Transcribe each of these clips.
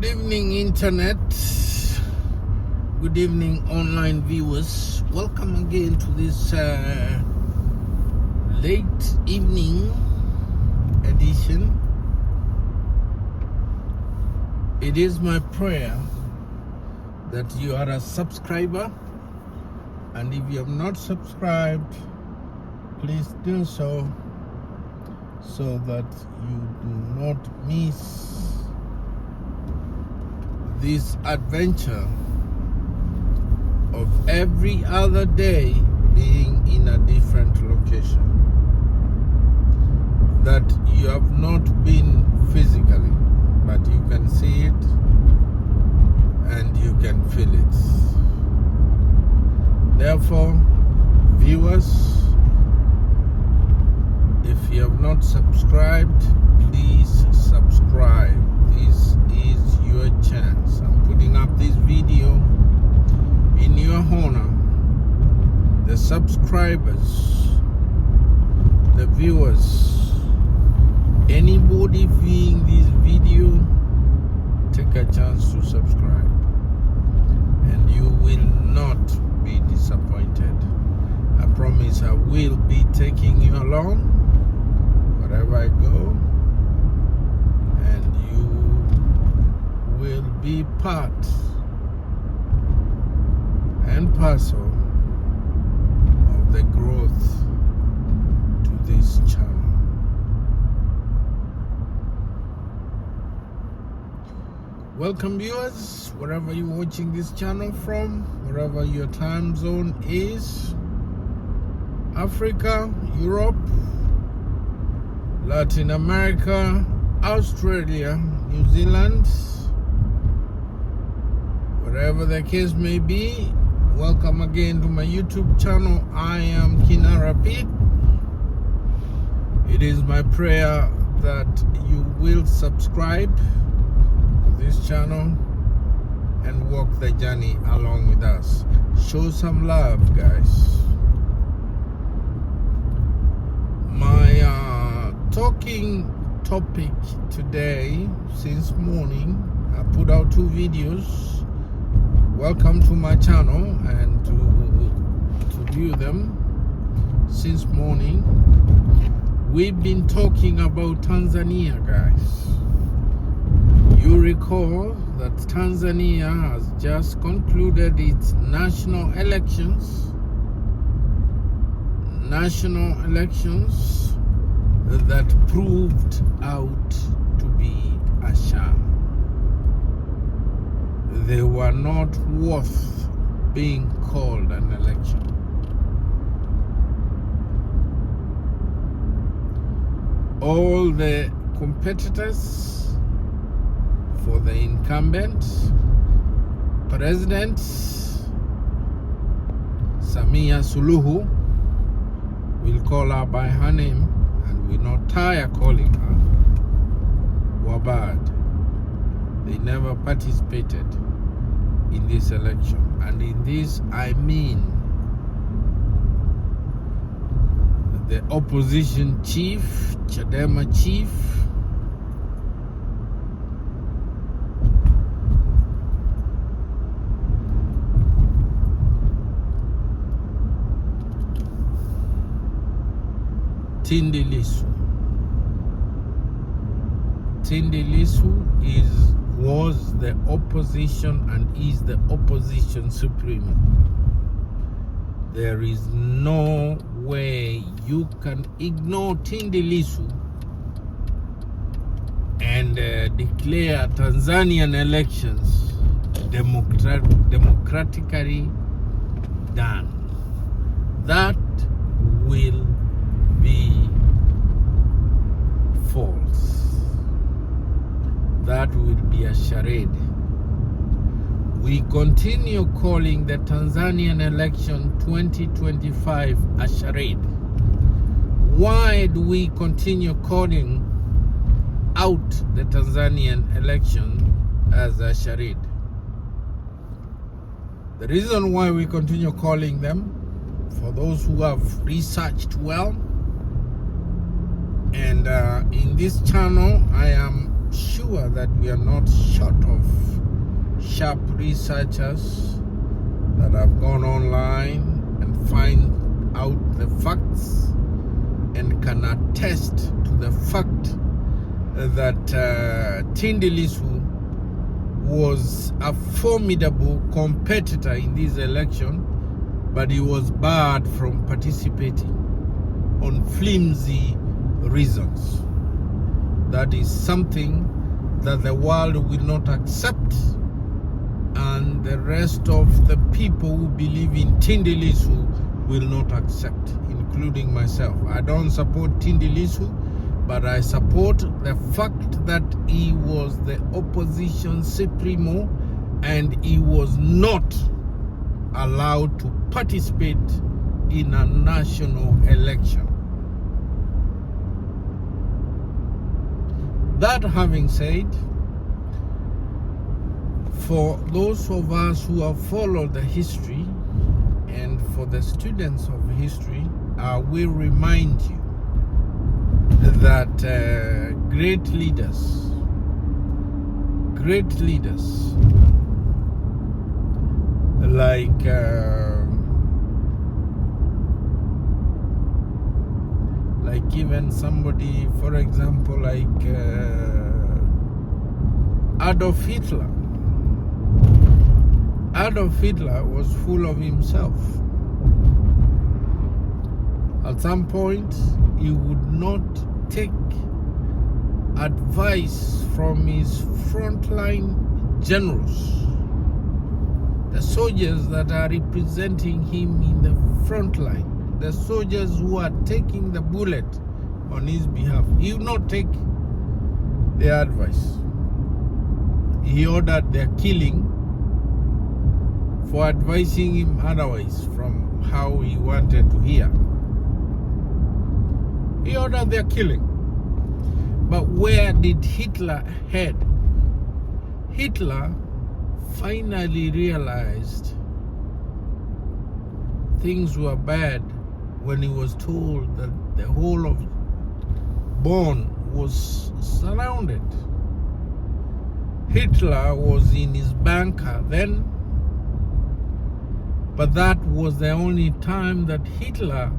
Good evening, Internet. Good evening, online viewers. Welcome again to this late evening edition. It is my prayer that you are a subscriber, and if you have not subscribed, please do so that you do not miss this adventure of every other day being in a different location that you have not been physically, but you can see it and you can feel it. Therefore, viewers, if you have not subscribed, please subscribe. This is your chance. I'm putting up this video in your honor. The subscribers, the viewers, anybody viewing this video, take a chance to subscribe and you will not be disappointed. I promise I will be taking you along wherever I go, and you will be part and parcel of the growth to this channel. Welcome, viewers, wherever you're watching this channel from, wherever your time zone is: Africa, Europe, Latin America, Australia, New Zealand, wherever the case may be. Welcome again to my YouTube channel. I am Kinarapit. It is my prayer that you will subscribe to this channel and walk the journey along with us. Show some love, guys. My talking topic today, since morning, I put out 2 videos. Welcome to my channel, and to view them since morning. We've been talking about Tanzania, guys. You recall that Tanzania has just concluded its national elections that proved out to be a sham. They were not worth being called an election. All the competitors for the incumbent President Samia Suluhu, we'll call her by her name and we'll not tire calling her, were bad. They never participated in this election. And in this, I mean the opposition chief, Chadema chief, Tundu Lissu. Tundu Lissu was the opposition and is the opposition supreme. There is no way you can ignore Tundu Lissu and declare Tanzanian elections democratically done. That will be false. That will be a charade. We continue calling the Tanzanian election 2025 a charade. Why do we continue calling out the Tanzanian election as a charade? The reason why we continue calling them, for those who have researched well, and in this channel I am sure that that we are not short of sharp researchers that have gone online and find out the facts and can attest to the fact that Tundu Lissu was a formidable competitor in this election, but he was barred from participating on flimsy reasons. That is something that the world will not accept, and the rest of the people who believe in Tundu Lissu will not accept, including myself. I don't support Tundu Lissu, but I support the fact that he was the opposition supremo and he was not allowed to participate in a national election. That having said, for those of us who have followed the history and for the students of history, I will remind you that great leaders like even somebody, for example, like Adolf Hitler. Adolf Hitler was full of himself. At some point, he would not take advice from his frontline generals, the soldiers that are representing him in the front line, the soldiers who are taking the bullet on his behalf. He would not take their advice. He ordered their killing for advising him otherwise from how he wanted to hear. He ordered their killing. But where did Hitler head? Hitler finally realized things were bad when he was told that the whole of Bonn was surrounded. Hitler was in his bunker then, but that was the only time that Hitler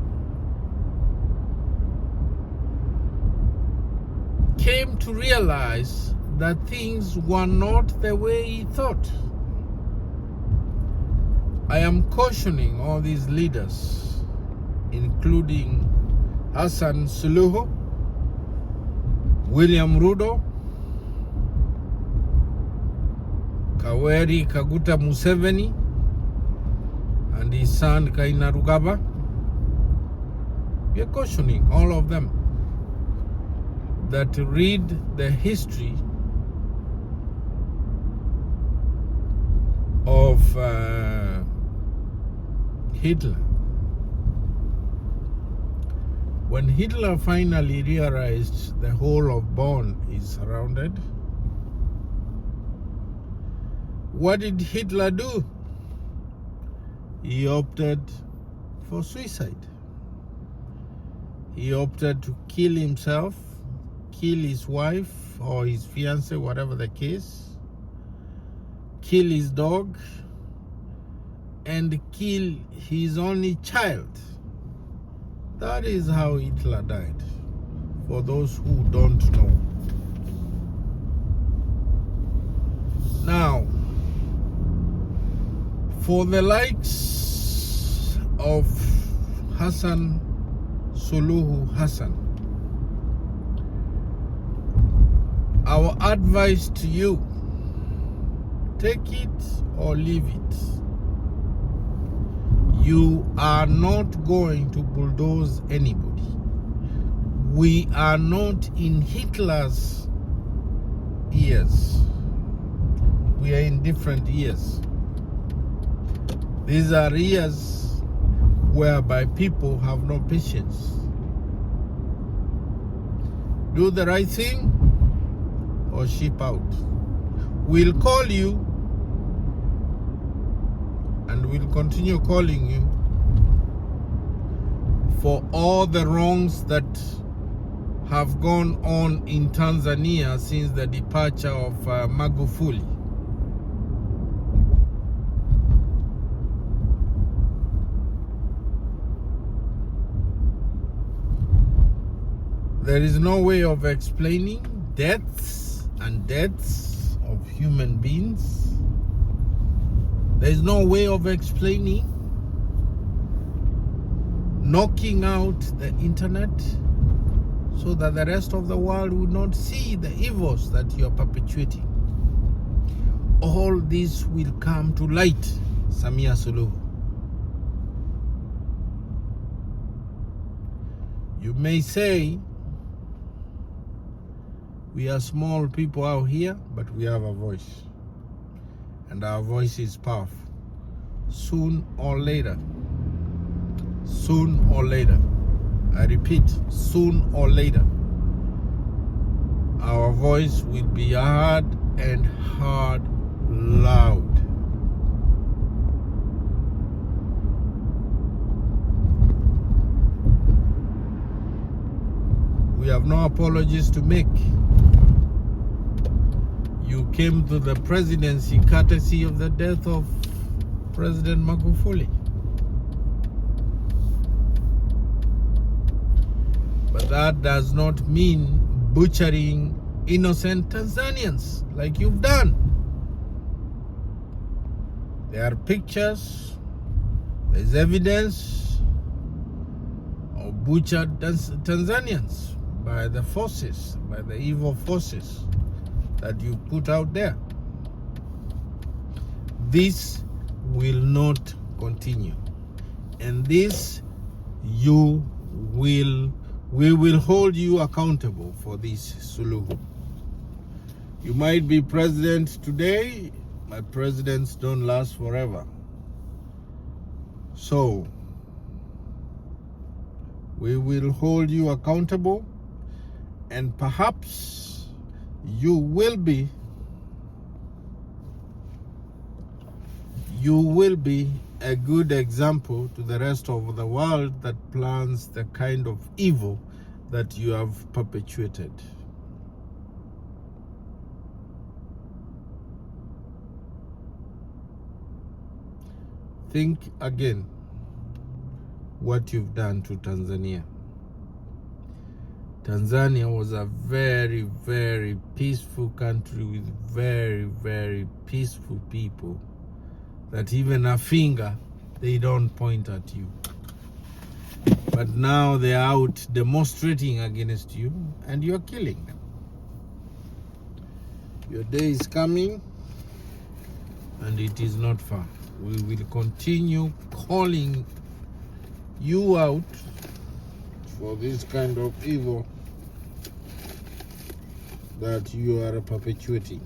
came to realize that things were not the way he thought. I am cautioning all these leaders, including Hassan Suluhu, William Ruto, Kaweri Kaguta Museveni, and his son Kainerugaba. We are cautioning all of them that to read the history of Hitler. When Hitler finally realized the whole of Bonn is surrounded, what did Hitler do? He opted for suicide. He opted to kill himself, kill his wife or his fiancée, whatever the case, kill his dog, and kill his only child. That is how Hitler died, for those who don't know. Now, for the likes of Hassan Suluhu Hassan, our advice to you, take it or leave it. You are not going to bulldoze anybody. We are not in Hitler's ears. We are in different ears. These are years whereby people have no patience. Do the right thing or ship out. We'll call you and we'll continue calling you for all the wrongs that have gone on in Tanzania since the departure of Magufuli. There is no way of explaining deaths and deaths of human beings. There is no way of explaining knocking out the internet so that the rest of the world would not see the evils that you are perpetuating. All this will come to light, Samia Suluhu. You may say, we are small people out here, but we have a voice. And our voice is powerful. Soon or later, I repeat, soon or later, our voice will be heard and heard loud. We have no apologies to make. You came to the presidency courtesy of the death of President Magufuli. But that does not mean butchering innocent Tanzanians like you've done. There are pictures, there's evidence of butchered Tanzanians by the forces, by the evil forces that you put out there. This will not continue. And this we will hold you accountable for this, Suluhu. You might be president today, but presidents don't last forever. So, we will hold you accountable, and perhaps you will be a good example to the rest of the world that plans the kind of evil that you have perpetuated. Think again what you've done to Tanzania. Tanzania was a very, very peaceful country with very, very peaceful people that even a finger they don't point at you. But now they are out demonstrating against you and you're killing them. Your day is coming and it is not far. We will continue calling you out for this kind of evil that you are perpetuating.